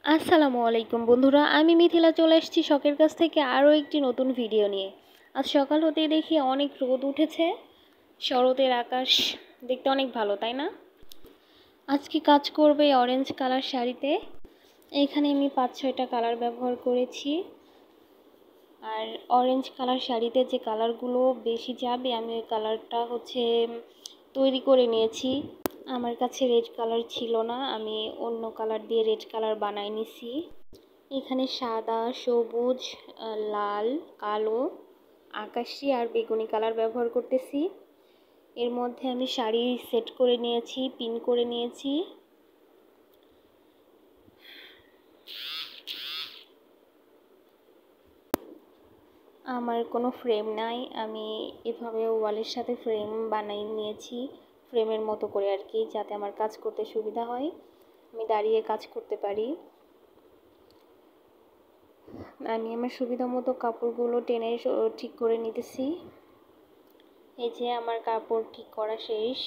আসসালামু আলাইকুম বন্ধুরা, আমি মিথিলা চলে এসেছি শখের কাছ থেকে আরও একটি নতুন ভিডিও নিয়ে। আজ সকাল হতেই দেখি অনেক রোদ উঠেছে, শরতের আকাশ দেখতে অনেক ভালো, তাই না? আজকে কাজ করবে অরেঞ্জ কালার শাড়িতে। এখানে আমি 5-6টা কালার ব্যবহার করেছি। আর অরেঞ্জ কালার শাড়িতে যে কালারগুলো বেশি যাবে আমি ওই কালারটা তৈরি করে নিয়েছি। আমার কাছে রেড কালার ছিল না, আমি অন্য কালার দিয়ে রেড কালার বানাই নিছি। এখানে সাদা, সবুজ, লাল, কালো, আকাশি আর বেগুনি কালার ব্যবহার করতেছি। এর মধ্যে আমি শাড়ি সেট করে নিয়েছি, পিন করে নিয়েছি। আমার কোনো ফ্রেম নাই, আমি এভাবে ওয়ালের সাথে ফ্রেম বানিয়ে নিয়েছি, ফ্রেমের মতো করে আর কি, যাতে আমার কাজ করতে সুবিধা হয়, আমি দাঁড়িয়ে কাজ করতে পারি। আমি আমার সুবিধা মতো কাপড়গুলো টেনে ঠিক করে নিতেছি। এই যে আমার কাপড় ঠিক করা শেষ।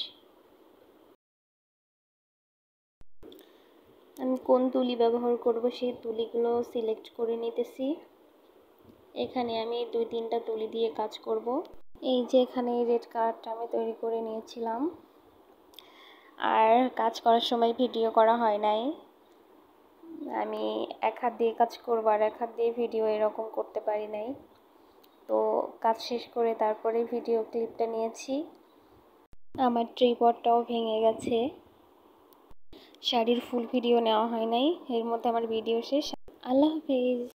আমি কোন তুলি ব্যবহার করব সেই তুলিগুলো সিলেক্ট করে নিতেছি। এখানে আমি 2-3টা তুলি দিয়ে কাজ করব। এই যে এখানে রেড কালারটা আমি তৈরি করে নিয়েছিলাম, আর কাজ করার সময় ভিডিও করা হয় নাই। আমি এক হাত দিয়ে কাজ করব আর এক হাত দিয়ে ভিডিও এরকম করতে পারি নাই, তো কাজ শেষ করে তারপরে ভিডিও ক্লিপটা নিয়েছি। আমার ট্রিপডটাও ভেঙে গেছে, শাড়ির ফুল ভিডিও নেওয়া হয় নাই। এর মধ্যে আমার ভিডিও শেষ। আল্লাহ হাফেজ।